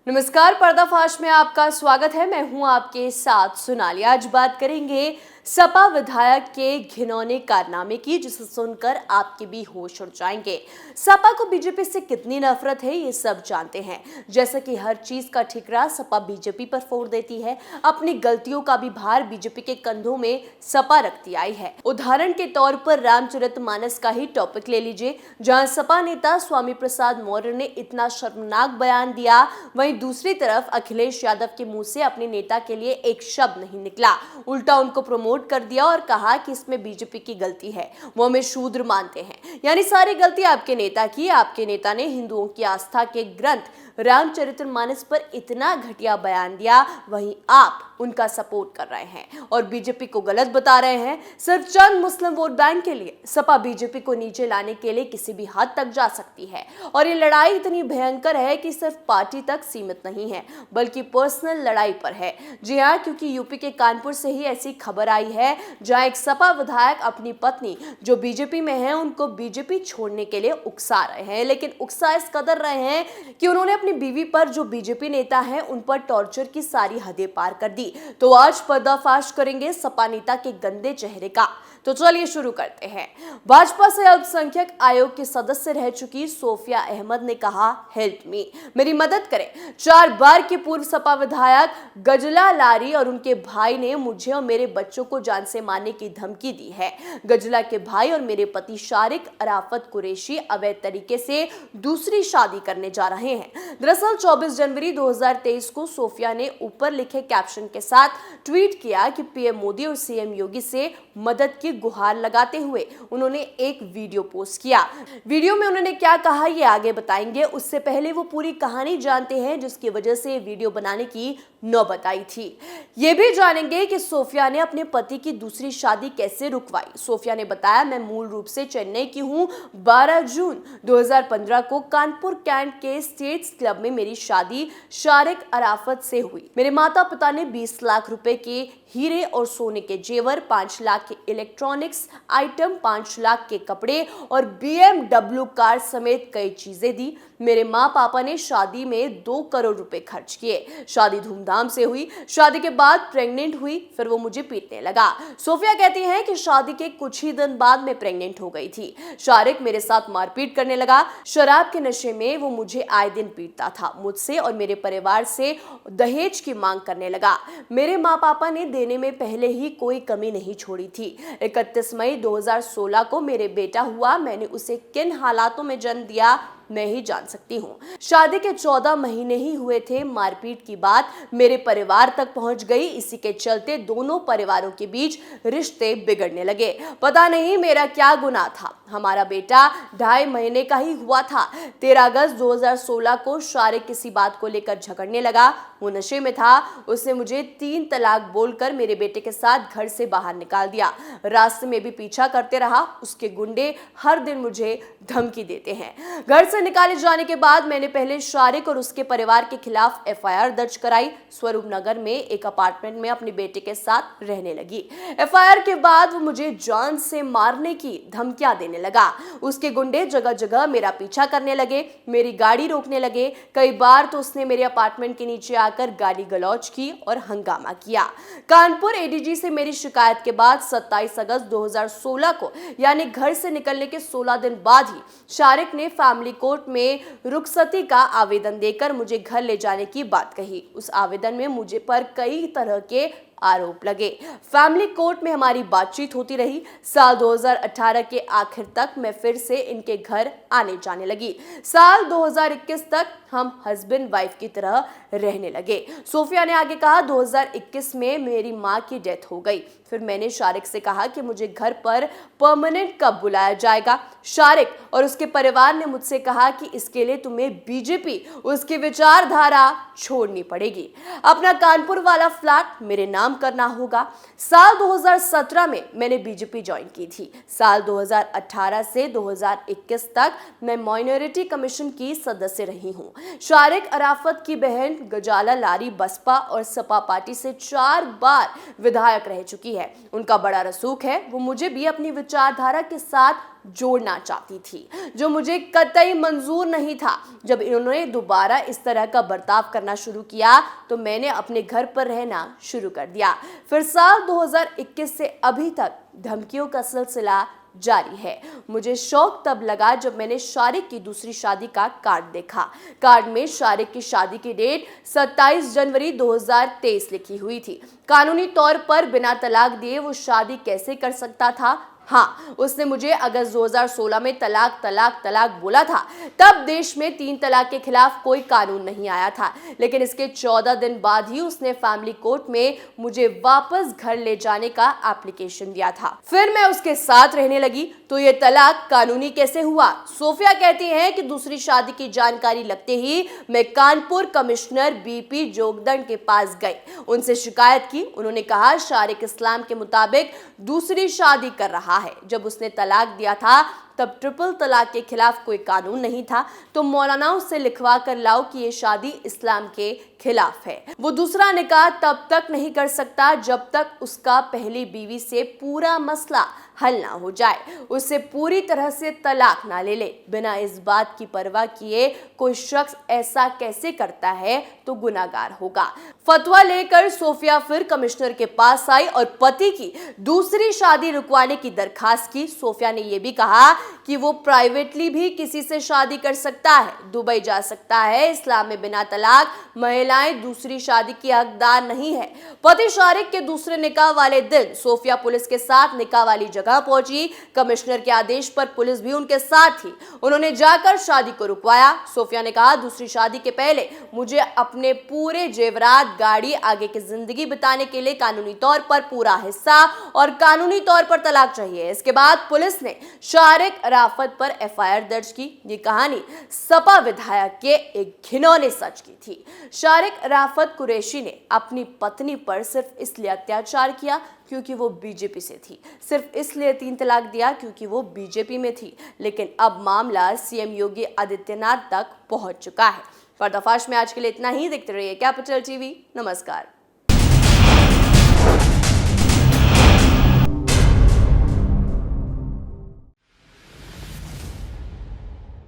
नमस्कार, पर्दाफाश में आपका स्वागत है। मैं हूं आपके साथ सोनाली। आज बात करेंगे सपा विधायक के घिनौने कारनामे की, जिसे सुनकर आपके भी होश उड़ जाएंगे। सपा को बीजेपी से कितनी नफरत है ये सब जानते हैं। जैसा कि हर चीज का ठिकरा सपा बीजेपी पर फोड़ देती है, अपनी गलतियों का भी भार बीजेपी के कंधों में सपा रखती आई है। उदाहरण के तौर पर रामचरितमानस का ही टॉपिक ले लीजिए, जहां सपा नेता स्वामी प्रसाद मौर्य ने इतना शर्मनाक बयान दिया, वहीं दूसरी तरफ अखिलेश यादव के मुंह से अपने नेता के लिए एक शब्द नहीं निकला। उल्टा उनको प्रमोट कर दिया और कहा कि इसमें बीजेपी की गलती है, वो हमें शूद्र मानते हैं। यानी सारी गलती आपके नेता की। आपके नेता ने हिंदुओं की आस्था के ग्रंथ रामचरितमानस पर इतना घटिया बयान दिया, वहीं आप उनका सपोर्ट कर रहे हैं और बीजेपी को गलत बता रहे हैं। सिर्फ चंद मुस्लिम वोट बैंक के लिए सपा बीजेपी को नीचे लाने के लिए किसी भी हद तक जा सकती है। और ये लड़ाई इतनी भयंकर है कि सिर्फ पार्टी तक सीमित नहीं है, बल्कि पर्सनल लड़ाई पर है। जी हाँ, क्योंकि यूपी के कानपुर से ही ऐसी खबर आई है, जहां एक सपा विधायक अपनी पत्नी जो बीजेपी में है उनको बीजेपी छोड़ने के लिए उकसा रहे हैं। लेकिन उकसा इस कदर रहे हैं कि उन्होंने अपनी बीवी पर, जो बीजेपी नेता है, उन पर टॉर्चर की सारी हदें पार कर दी। तो आज पर्दाफाश करेंगे सपा नेता के गंदे चेहरे का। तो चलिए शुरू करते हैं। भाजपा से अल्पसंख्यक आयोग की सदस्य रह चुकी सोफिया अहमद ने कहा, हेल्प मी, मेरी मदद करें। 4 बार के पूर्व सपा विधायक गजला लारी और उनके भाई ने मुझे और मेरे बच्चों को जान से मारने की धमकी दी है। गजला के भाई और मेरे पति शारिक अराफत कुरैशी अवैध तरीके से दूसरी शादी करने जा रहे हैं। दरअसल 24 जनवरी 2023 को सोफिया ने ऊपर लिखे कैप्शन के साथ ट्वीट किया कि पीएम मोदी और सीएम योगी से मदद की गुहार लगाते हुए उन्होंने एक वीडियो पोस्ट किया। वीडियो में उन्होंने क्या कहा ये आगे बताएंगे, उससे पहले वो पूरी कहानी जानते हैं जिसकी वजह से वीडियो बनाने की नौबत आई थी। ये भी जानेंगे कि सोफिया ने अपने पति की दूसरी शादी कैसे रुकवाई। सोफिया ने बताया, मैं मूल रूप से चेन्नई की हूँ। 12 जून 2015 को कानपुर कैंट के स्टेट्स क्लब में मेरी शादी शारिक अराफत से हुई। मेरे माता पिता ने 20 लाख रुपए के हीरे और सोने के जेवर, 5 लाख के इलेक्ट्रॉनिक्स आइटम, 5 लाख के कपड़े और BMW कार समेत कई चीजें दी। मेरे माँ पापा ने शादी में 2 करोड़ रुपए खर्च किए। शादी धूमधाम से हुई। शादी के बाद प्रेग्नेंट हुई, फिर वो मुझे पीटने लगा। सोफिया कहती हैं कि शादी के कुछ ही दिन बाद मैं प्रेग्नेंट हो गई थी। शारिक मेरे साथ मारपीट करने लगा। शराब के नशे में वो मुझे आए दिन पीटता था। मुझसे और मेरे परिवार से दहेज की मांग करने लगा। मेरे माँ पापा ने देने में पहले ही कोई कमी नहीं छोड़ी थी। 31 मई 2016 को मेरे बेटा हुआ। मैंने उसे किन हालातों में जन्म दिया मैं ही जान सकती हूँ। शादी के 14 महीने ही हुए थे, मारपीट की बात मेरे परिवार तक पहुंच गई। इसी के चलते दोनों परिवारों के बीच रिश्ते बिगड़ने लगे। पता नहीं मेरा क्या गुनाह था। हमारा बेटा 2.5 महीने का ही हुआ था। 13 अगस्त 2016 को शारिक किसी बात को लेकर झगड़ने लगा। वो नशे में था। उसने मुझे 3 तलाक बोलकर मेरे बेटे के साथ घर से बाहर निकाल दिया। रास्ते में भी पीछा करते रहा। उसके गुंडे हर दिन मुझे धमकी देते हैं। घर से निकाले जाने के बाद मैंने पहले शारिक और उसके परिवार के खिलाफ FIR दर्ज कराई। स्वरूप नगर में एक अपार्टमेंट में अपने बेटे के साथ रहने लगी। FIR के बाद वो मुझे जान से मारने की धमकियां देने लगा। उसके गुंडे जगह जगह मेरा पीछा करने लगे, मेरी गाड़ी रोकने लगे। कई बार तो उसने मेरे अपार्टमेंट के नीचे आकर गाली गलौज की और हंगामा किया। कानपुर ADG से मेरी शिकायत के बाद 27 अगस्त 2016 को, यानी घर से निकलने के 16 दिन बाद ही, शारिक ने फैमिली कोर्ट में रुखसती का आवेदन देकर मुझे घर ले जाने की बात कही। उस आवेदन में मुझे पर कई तरह के आरोप लगे। फैमिली कोर्ट में हमारी बातचीत होती रही। साल 2018 के आखिर तक मैं फिर से इनके घर आने जाने लगी। साल 2021 तक हम हस्बैंड वाइफ की तरह रहने लगे। सोफिया ने आगे कहा, 2021 में मेरी माँ की डेथ हो गई। फिर मैंने शारिक से कहा कि मुझे घर पर परमानेंट कब बुलाया जाएगा। शारिक और उसके परिवार ने मुझसे कहा कि इसके लिए तुम्हें बीजेपी, उसकी विचारधारा छोड़नी पड़ेगी। अपना कानपुर वाला फ्लैट मेरे नाम करना होगा। साल 2017 में मैंने बीजेपी ज्वाइन की थी। साल 2018 से 2021 तक मैं माइनॉरिटी कमीशन की सदस्य रही हूँ। शारिक अराफत की बहन गजाला लारी बसपा और सपा पार्टी से 4 बार विधायक रह चुकी है। उनका बड़ा रसूख है। वो मुझे भी अपनी विचारधारा के साथ जोड़ना चाहती थी, जो मुझे कतई मंजूर नहीं था। जब इन्होंने दोबारा इस तरह का बर्ताव करना शुरू किया तो मैंने अपने घर पर रहना शुरू कर दिया। फिर साल 2021 से अभी तक धमकियों का सिलसिला जारी है। मुझे शौक तब लगा जब मैंने शारिक की दूसरी शादी का कार्ड देखा। कार्ड में शारिक की शादी की डेट 27 जनवरी 2023 लिखी हुई थी। कानूनी तौर पर बिना तलाक दिए वो शादी कैसे कर सकता था? हाँ, उसने मुझे अगस्त 2016 में तलाक तलाक तलाक बोला था। तब देश में 3 तलाक के खिलाफ कोई कानून नहीं आया था, लेकिन इसके 14 दिन बाद ही उसने फैमिली कोर्ट में मुझे वापस घर ले जाने का एप्लीकेशन दिया था। फिर मैं उसके साथ रहने लगी तो ये तलाक कानूनी कैसे हुआ? सोफिया कहती हैं कि दूसरी शादी की जानकारी लगते ही मैं कानपुर कमिश्नर बीपी जोगदंड के पास गई, उनसे शिकायत की। उन्होंने कहा शारिक इस्लाम के मुताबिक दूसरी शादी कर रहा है। जब उसने तलाक दिया था तब ट्रिपल तलाक के खिलाफ कोई कानून नहीं था, तो मौलानाओं से लिखवा कर लाओ कि ये शादी इस्लाम के खिलाफ है। वो दूसरा निकाह तब तक नहीं कर सकता जब तक उसका पहली बीवी से पूरा मसला हल ना हो जाए, उससे पूरी तरह से तलाक ना ले ले। बिना इस बात की परवाह किए कोई शख्स ऐसा कैसे करता है तो गुनाहगार होगा। फतवा लेकर सोफिया फिर कमिश्नर के पास आई और पति की दूसरी शादी रुकवाने की दरखास्त की। सोफिया ने यह भी कहा कि वो प्राइवेटली भी किसी से शादी कर सकता है, दुबई जा सकता है। इस्लाम में बिना तलाक महिलाएं दूसरी शादी की हकदार नहीं है। पति शारिक के दूसरे निकाह वाले दिन सोफिया पुलिस के साथ निकाह वाली जगह पहुंची। कमिश्नर के आदेश पर पुलिस भी उनके साथ थी। उन्होंने जाकर शादी को रुकवाया। सोफिया ने कहा दूसरी शादी के पहले मुझे अपने पूरे जेवरात, गाड़ी, आगे की जिंदगी बिताने के लिए कानूनी तौर पर पूरा हिस्सा और कानूनी तौर पर तलाक चाहिए। इसके बाद पुलिस ने शारिक राफत पर एफआईआर दर्ज की। ये कहानी सपा विधायक के एक घिनौने सच की थी। शारिक राफत कुरैशी ने अपनी पत्नी पर सिर्फ इसलिए अत्याचार किया क्योंकि वो बीजेपी से थी, सिर्फ इसलिए 3 तलाक दिया क्योंकि वो बीजेपी में थी। लेकिन अब मामला सीएम योगी आदित्यनाथ तक पहुंच चुका है। पर्दाफाश में आज के लिए इतना ही। देखते रहिए कैपिटल टीवी। नमस्कार।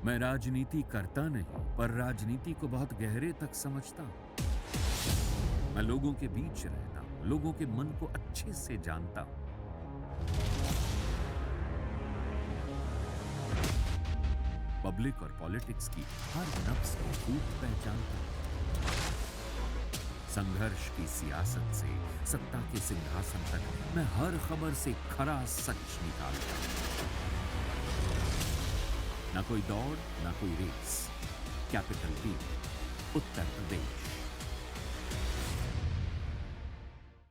मैं राजनीति करता नहीं, पर राजनीति को बहुत गहरे तक समझता हूं। मैं लोगों के बीच रहता हूं, लोगों के मन को अच्छे से जानता हूं। पब्लिक और पॉलिटिक्स की हर नब्ज को खूब पहचानता हूं। संघर्ष की सियासत से सत्ता के सिंहासन तक मैं हर खबर से खरा सच निकालता हूं। ना कोई दौड़, ना कोई race. Capital TV, Uttar Pradesh.